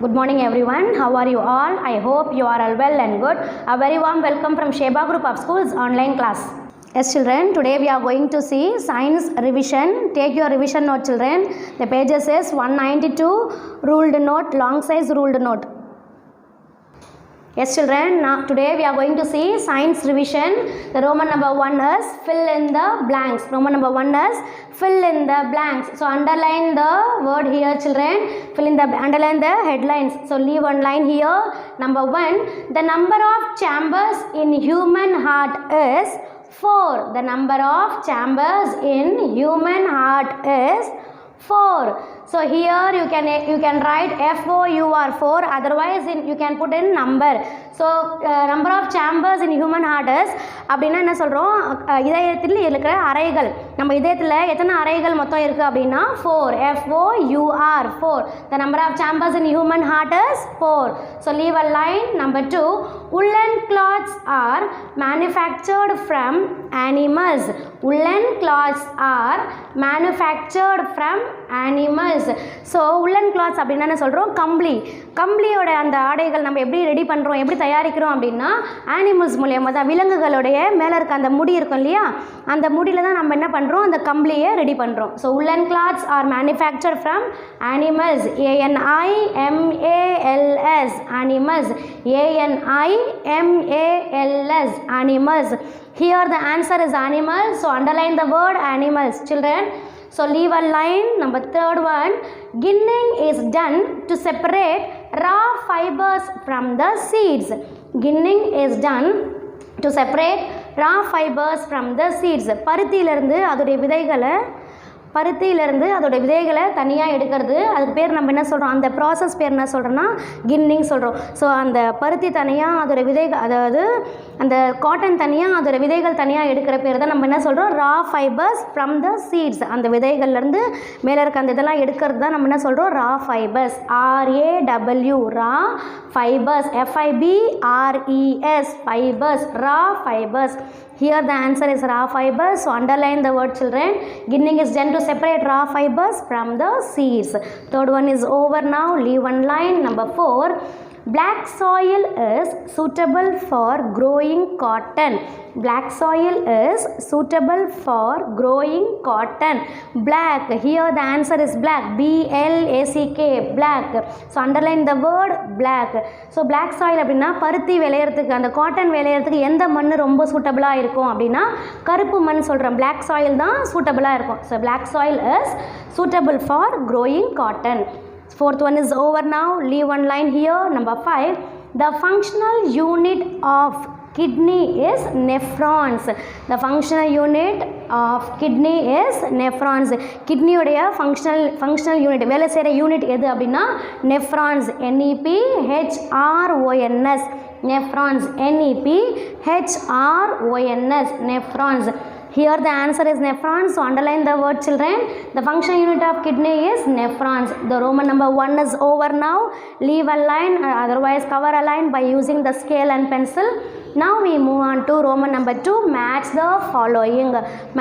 Good morning everyone. How are you all? I hope you are all well and good. A very warm welcome from Sheba Group of Schools online class. Yes children, today we are going to see science revision. Take your revision note children. The pages is 192 ruled note, long size ruled note. Yes children, now today we are going to see science revision. The Roman number 1 is fill in the blanks. Roman number 1 is fill in the blanks. So underline the word here children. Underline the headlines. So leave one line here. Number 1, the number of chambers in human heart is 4. The number of chambers in human heart is 4. So here you can write FOUR 4, otherwise you can put in number. So number of chambers in human heart is அப்படினா என்ன சொல்றோம், இதயத்தில் இருக்கிற அறைகள், நம்ம இதயத்தில் எத்தனை அறைகள் மொத்தம் இருக்கு அப்படினா 4. FOUR 4. The number of chambers in human heart is 4. So leave a line. Number 2, woolen cloths are manufactured from animals. Woolen cloths are manufactured from animals. So woollen clothes அப்படின்னா என்ன சொல்கிறோம், கம்பளியோட அந்த ஆடைகள் நம்ம எப்படி ரெடி பண்ணுறோம், எப்படி தயாரிக்கிறோம் அப்படின்னா ஆனிமல்ஸ் மூலியமாக தான், விலங்குகளுடைய மேலே இருக்க அந்த முடி இருக்கும் இல்லையா, அந்த முடியில் தான் நம்ம என்ன பண்ணுறோம், அந்த கம்பளியை ரெடி பண்ணுறோம். So woollen clothes are manufactured from animals. ANIMALS animals. ANIMALS animals. Here the answer is animals, so underline the word animals children. So leave a line. Number 3rd one, ginning is done to separate raw fibers from the seeds. Ginning is done to separate raw fibers from the seeds. பருத்தியிலிருந்து அதோடைய விதைகளை தனியாக எடுக்கிறது, அதுக்கு பேர் நம்ம என்ன சொல்கிறோம், அந்த ப்ராசஸ் பேர் என்ன சொல்கிறோன்னா கின்னிங் சொல்கிறோம். ஸோ அந்த பருத்தி தனியாக அதோட விதைகள், அதாவது அந்த காட்டன் தனியாக அதோட விதைகள் தனியாக எடுக்கிற பேர் தான் நம்ம என்ன சொல்கிறோம், raw fibres from the seeds. அந்த விதைகள்லேருந்து மேலே இருக்க அந்த இதெல்லாம் எடுக்கிறது தான் நம்ம என்ன சொல்கிறோம், raw fibres. RAW raw fibres. FIBRES fibres, raw fibres. Here the answer is raw fibers, so underline the word children. Ginning is done to separate raw fibers from the seeds. 3rd one is over now. Leave one line. Number 4, black soil is suitable for growing cotton. Black soil is suitable for growing cotton. Black, here the answer is black. BLACK, black. So underline the word black. So black soil அப்படின்னா பருத்தி விளையிறதுக்கு, அந்த cotton விளையிறதுக்கு எந்த மண் ரொம்ப சூட்டபிளாக இருக்கும் அப்படின்னா கருப்பு மண் சொல்கிறோம், black soil தான் சூட்டபிளாக இருக்கும். So black soil is suitable for growing cotton. 4th one is over now. Leave one line here. Number 5, the functional unit of kidney is nephrons. The functional unit of kidney is nephrons. Kidney உடைய functional unit, வேலை செய்கிற unit எது அப்படின்னா nephrons. NEPHRONS nephrons. NEPHRONS nephrons. Here the answer is nephrons, so underline the word children. The functional unit of kidney is nephrons. The Roman number 1 is over now. Leave a line, otherwise cover a line by using the scale and pencil. Now we move on to Roman number 2, match the following.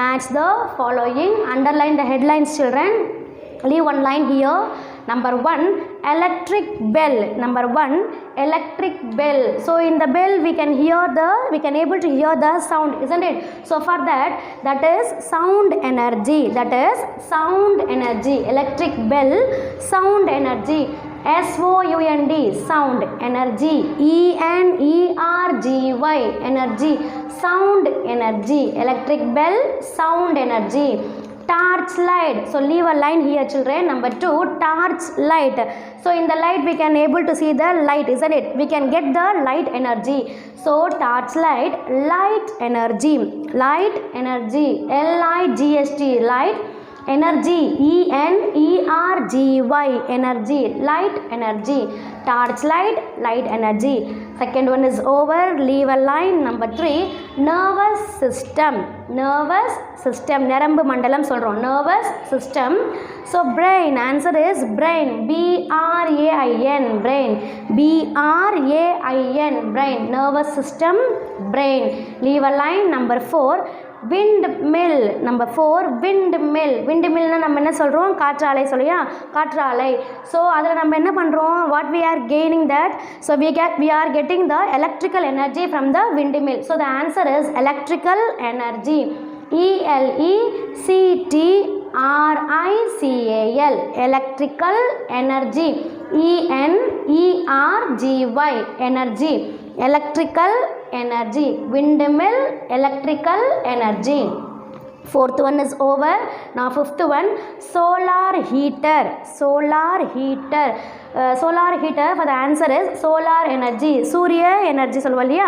Match the following. Underline the headlines children. Leave one line here. Number 1, electric bell. Number 1, electric bell. So in the bell we can able to hear the sound, isn't it? So for that is sound energy. That is sound energy. Electric bell, sound energy. SOUND, sound energy. ENERGY, energy. Sound energy. Electric bell, sound energy. Torch light. So leave a line here children. Number 2, torch light. So in the light we can able to see the light, isn't it? We can get the light energy. So torch light, light energy. Light energy. LIGHT, light energy. ENERGY, energy. Light energy. Torch light, light energy. Second one is over. Leave a line. Number 3, nervous system. Nervous system. நரம்பு மண்டலம் சொல்கிறோம், nervous system. So brain, answer is brain. BRAIN, brain. BRAIN, brain. Nervous system, brain. Leave a line. Number 4, windmill. Number 4, windmill. Windmill na நம்ம என்ன சொல்றோம்? காற்றாலை சொல்லியா? காற்றாலை. So அதுல நம்ம என்ன பண்றோம்? What we are gaining that? So we are getting the electrical energy from the windmill. So the answer is electrical energy. ELECTRICAL, electrical energy. ENERGY, energy. Electrical energy. Windmill, electrical energy. Fourth one is over. Now fifth one, solar heater. Solar heater. Solar heater, for the answer is solar energy. Surya energy சொல்லுவோம் இல்லையா?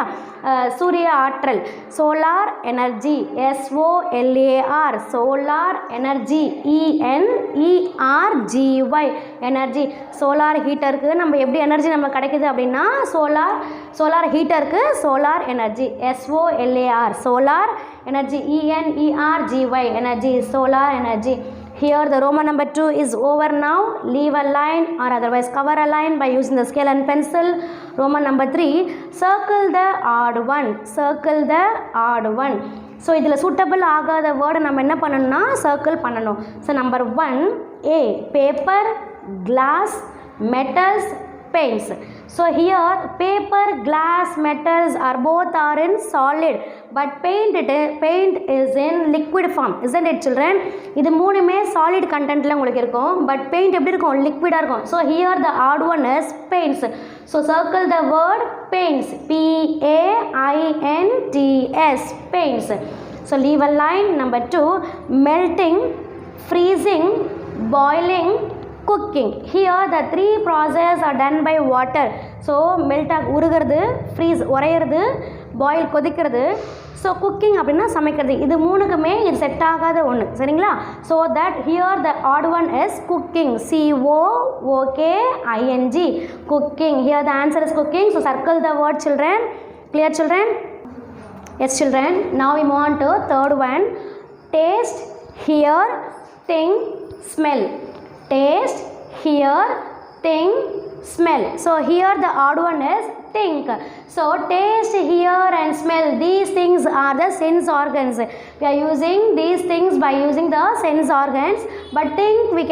சூரிய ஆற்றல். Solar energy. SOLAR, solar energy. ENERGY, energy. solar heaterக்கு நம்ம எப்படி energy நம்ம கிடைக்குது அப்படின்னா solar heaterக்கு solar energy. SOLAR, solar energy. ENERGY, energy. Solar energy. Here the Roman number 2 is over now. Leave a line or otherwise cover a line by using the scale and pencil. Roman number 3, circle the odd one. Circle the odd one. So இதில் suitable ஆகாத word நம்ம என்ன பண்ணணும்னா circle பண்ணணும். So number 1, A, paper, glass, metals, paints. So here paper, glass, metals are both are in solid, but paint is in liquid form, isn't it children? இது மூணுமே solid contentல உங்களுக்கு இருக்கும், but paint எப்படி இருக்கும்? liquid இருக்கும். So here the odd one is paints. So circle the word paints. PAINTS, paints. So leave a line. Number 2, melting, freezing, boiling, cooking. Here the three processes are done by water. So melt உருகிறது, freeze உறையிறது, boil கொதிக்கிறது, so cooking அப்படின்னா சமைக்கிறது. இது மூணுக்குமே இது set ஆகாத ஒன்று, சரிங்களா? So that here the odd one is cooking. COOKING, cooking. Here the answer is cooking. So circle the word children. Clear children? Yes children. Now we move on to third one. Taste, hear, think, smell. Taste, hear, think, smell. So here the odd one is think. So taste, hear and smell, these things are the sense organs. We are using these things by using the sense organs, but think we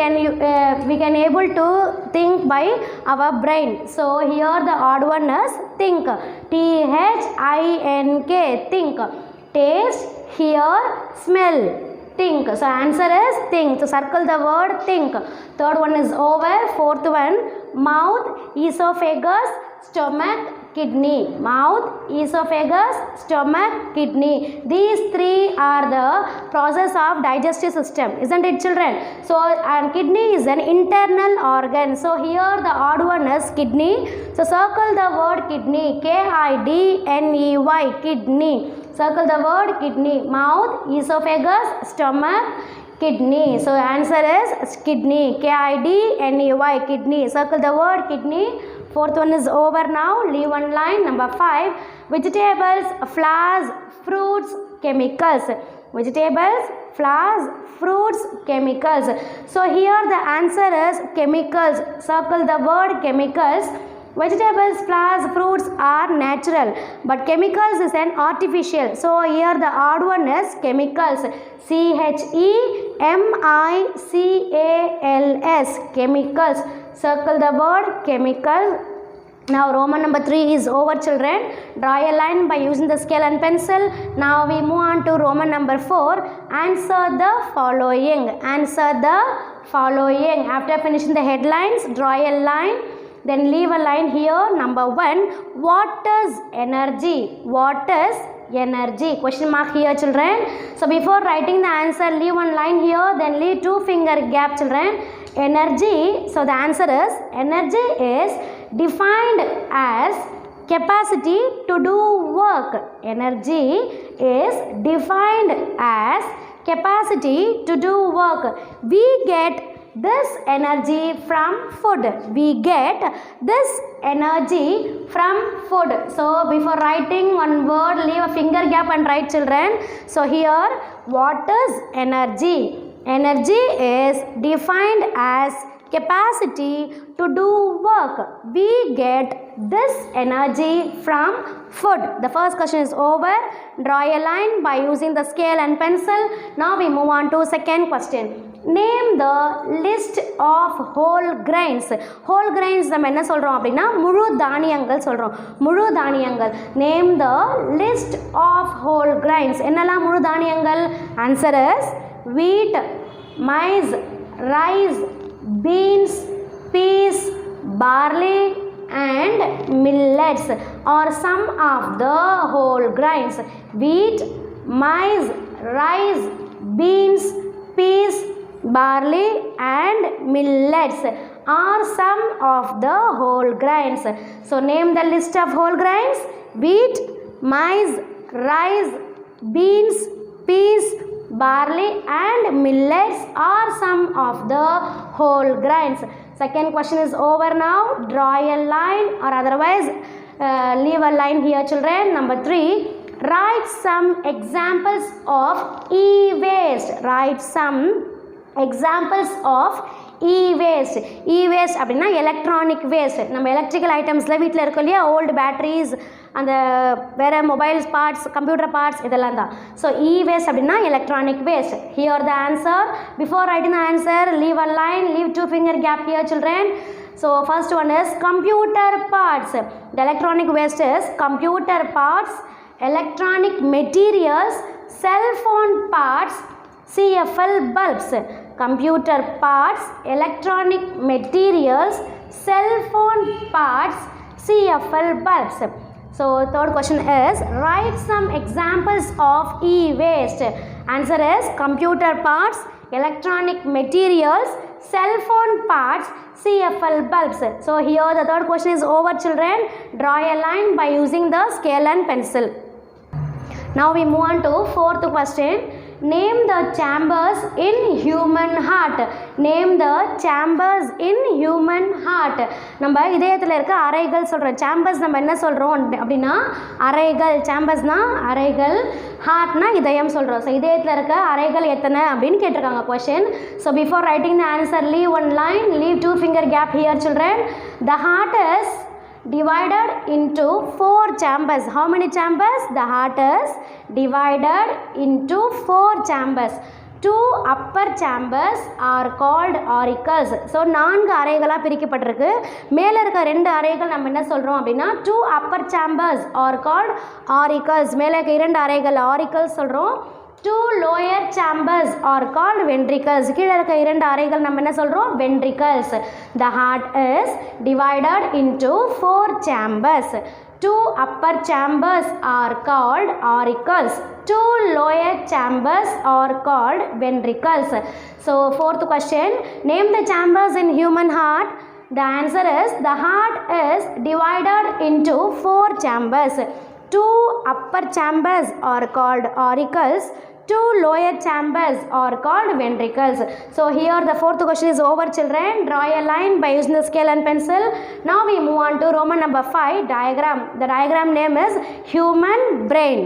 can able to think by our brain. So here the odd one is think. THINK, think. Taste, hear, smell, think. So answer is think. So circle the word think. Third one is over. Fourth one, mouth, esophagus, stomach, kidney. Mouth, esophagus, stomach, kidney. These three are the process of digestive system, isn't it children? So and kidney is an internal organ. So here the odd one is kidney. So circle the word kidney. KIDNEY, kidney. Circle the word kidney. Mouth, esophagus, stomach, kidney. So answer is kidney. KIDNEY, kidney. Circle the word kidney. Fourth one is over now. Leave one line. Number 5, vegetables, flowers, fruits, chemicals. Vegetables, flowers, fruits, chemicals. So here the answer is chemicals. Circle the word chemicals. Vegetables, flowers, fruits are natural, but chemicals is an artificial. So here the odd one is chemicals. CHEMICALS, chemicals. Circle the word chemical. Now Roman number 3 is over children. Draw a line by using the scale and pencil. Now we move on to Roman number 4. Answer the following. Answer the following. After finishing the headlines, draw a line. Then leave a line here. Number 1, what is energy? What is energy? Question mark here children. So before writing the answer, leave one line here, then leave 2 finger gap children. Energy, so the answer is energy is defined as capacity to do work. Energy is defined as capacity to do work. We get this energy from food. We get this energy from food. So before writing one word, leave a finger gap and write children. So here, what is energy? Energy is defined as capacity to do work. We get this energy from food. The first question is over. Draw a line by using the scale and pencil. Now we move on to second question. Name the list of whole grains. Whole grains நம்ம என்ன சொல்கிறோம் அப்படின்னா முழு தானியங்கள் சொல்கிறோம். முழு தானியங்கள். Name the list of whole grains. என்னெல்லாம் முழு தானியங்கள்? Answer is wheat, maize, rice, beans, peas, barley and millets are some of the whole grains. Wheat, maize, rice, beans, peas, barley and millets are some of the whole grains. So name the list of whole grains. Wheat, maize, rice, beans, peas, barley and millets are some of the whole grains. Second question is over now. Draw a line or otherwise leave a line here children. Number 3. Write some examples of e-waste. Write some examples of e-waste. E-waste அப்படின்னா electronic waste. நம்ம electrical ஐட்டம்ஸில் வீட்டில் இருக்கும் இல்லையா, old batteries, அந்த வேறு mobiles parts, computer parts, இதெல்லாம் தான். So e-waste அப்படின்னா electronic waste. Here the answer. Before writing the answer, leave a line, leave 2 finger gap here children. So first one is computer parts. The electronic waste is computer parts, electronic materials, cell phone parts, CFL bulbs. Computer parts, electronic materials, cell phone parts, CFL bulbs. So third question is write some examples of e-waste. Answer is computer parts, electronic materials, cell phone parts, CFL bulbs. So here the third question is over children. Draw a line by using the scale and pencil. Now we move on to fourth question. Name the chambers in human heart. Name the chambers in human heart. நம்ம இதயத்தில் இருக்க அறைகள் சொல்கிறோம். chambers நம்ம என்ன சொல்கிறோம் அப்படின்னா அறைகள். chambersனா அறைகள், ஹார்ட்னா இதயம் சொல்கிறோம். ஸோ இதயத்தில் இருக்க அறைகள் எத்தனை அப்படின்னு கேட்டிருக்காங்க question. So before writing the answer, leave one line, leave 2 finger gap here children. The heart is divided into 4 chambers. How many chambers? The heart is divided into 4 chambers. 2 upper chambers are called auricles. So 4 அறைகளாக பிரிக்கப்பட்டிருக்கு. மேலே இருக்க 2 அறைகள் நம்ம என்ன சொல்கிறோம் அப்படின்னா 2 upper chambers are called auricles. மேலே இருக்க 2 அறைகள் auricles சொல்கிறோம். 2 lower chambers are called ventricles. கீழே இருக்க 2 அறைகள் நம்ம என்ன சொல்கிறோம்? ventricles. The heart is divided into 4 chambers. 2 upper chambers are called auricles. 2 lower chambers are called ventricles. So fourth question, name the chambers in human heart. The answer is the heart is divided into 4 chambers. 2 upper chambers are called auricles. 2 lower chambers are called ventricles. So here the fourth question is over children. Draw a line by using the scale and pencil. Now we move on to Roman number 5, diagram. The diagram name is human brain.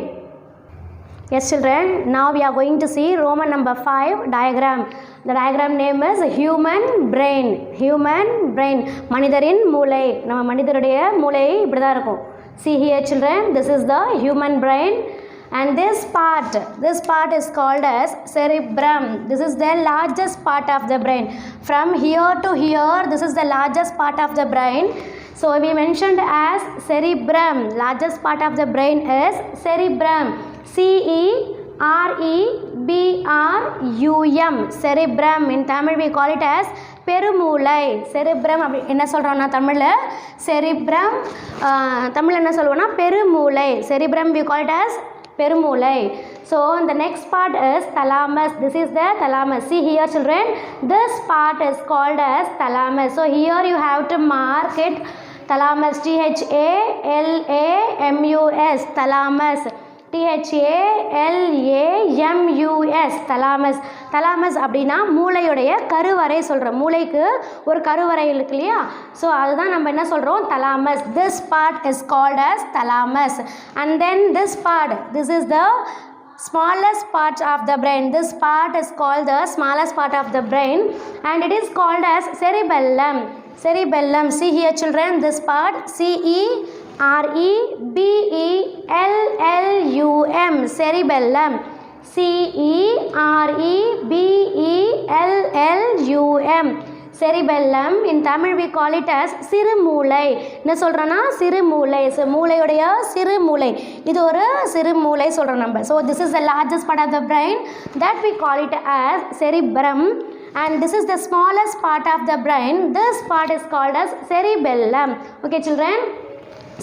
Yes children, now we are going to see Roman number 5 diagram. The diagram name is human brain. Human brain. மனிதரின் மூளை. நம்ம மனிதருடைய மூளை இப்படி தான் இருக்கும். See here children, this is the human brain. And this part is called as cerebrum. This is the largest part of the brain. From here to here, this is the largest part of the brain. So we mentioned as cerebrum. Largest part of the brain is cerebrum. cerebrum. Cerebrum. In Tamil we call it as பெருமூளை. cerebrum அப்படி என்ன சொல்கிறோம்னா தமிழில் cerebrum, தமிழில் என்ன சொல்லுவோம்னா பெருமூளை. cerebrum we call it as பெருமூளை. So the next part is thalamus. This is the thalamus. See here children, this part is called as thalamus. So here you have to mark it. Thalamus, thalamus, thalamus, thalamus, thalamus. thalamus அப்படின்னா மூளையுடைய கருவறை சொல்கிறோம். மூளைக்கு ஒரு கருவறை இருக்கு இல்லையா, so அதுதான் நம்ம என்ன சொல்கிறோம்? thalamus. This part is called as thalamus. And then this part, this is the smallest part of the brain. This part is called the smallest part of the brain and it is called as cerebellum. Cerebellum. See here children, this part cerebellum. Cerebellum. cerebellum. Cerebellum. In Tamil we call it as சிறுமூளை. என்ன சொல்றோம்னா சிறுமூளை. மூளையுடைய சிறுமூளை. இது ஒரு சிறுமூளை சொல்றோம் நம்ம. So this is the largest part of the brain that we call it as cerebrum and this is the smallest part of the brain. This part is called as cerebellum. Okay children?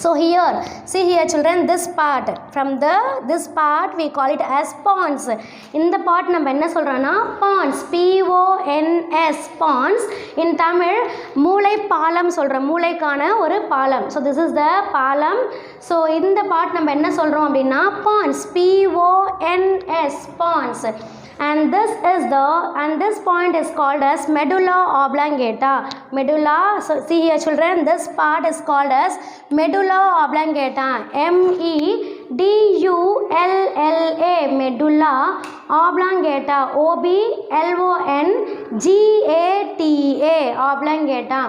So here, see here children, this part, this part we call it as pons. In the part நம்ம என்ன சொல்றோம்னா pons, PONS, pons. In Tamil மூளை பாலம் சொல்றோம், மூளைக்கான ஒரு பாலம். So this is the பாலம். So இந்த part நம்ம என்ன சொல்றோம் அப்படின்னா pons, PONS, pons. And this point is called as medulla oblongata. Medulla, so see here children, this part is called as medulla oblongata. MEDULLA, medulla oblongata. OBLONGATA, oblongata.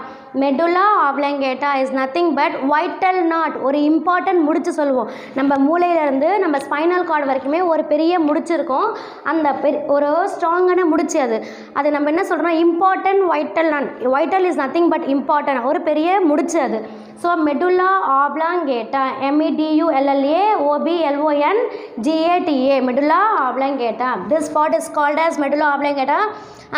Medulla oblongata is nothing but vital knot. ஒரு important முடிச்சு சொல்லுவோம். நம்ம மூளையிலேருந்து நம்ம spinal cord வரைக்குமே ஒரு பெரிய முடிச்சு இருக்கும். அந்த ஒரு ஸ்ட்ராங்கான முடிச்சு அது நம்ம என்ன சொல்கிறோம், important vital knot. Vital is nothing but important, ஒரு பெரிய முடிச்சு அது. So medulla oblongata, MEDULLA OBLONGATA, medulla oblongata. This part is called as medulla oblongata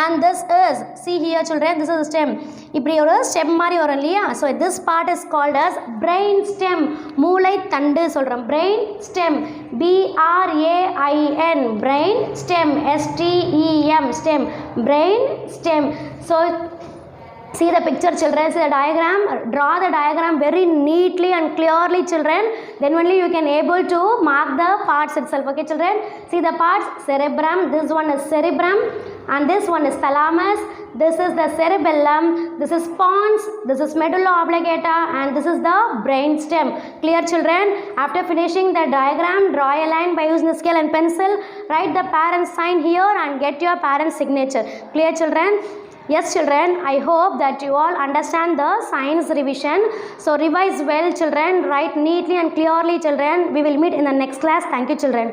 and this is, see here children, this is stem. இப்படி ஒரு stem மாதிரி வரும் இல்லையா. So this part is called as brain stem. மூளை தண்டு சொல்கிறோம், brain stem, BRAIN, brain stem, STEM, stem, brain stem. So see the picture children, see the diagram, draw the diagram very neatly and clearly children, then only you can able to mark the parts itself. Okay children, see the parts, cerebrum, this one is cerebrum and this one is thalamus, this is the cerebellum, this is pons, this is medulla oblongata and this is the brain stem. Clear children? After finishing the diagram, draw a line by using the scale and pencil, write the parent sign here and get your parent signature. Clear children? Yes children, I hope that you all understand the science revision. So revise well children, write neatly and clearly children. We will meet in the next class. Thank you children.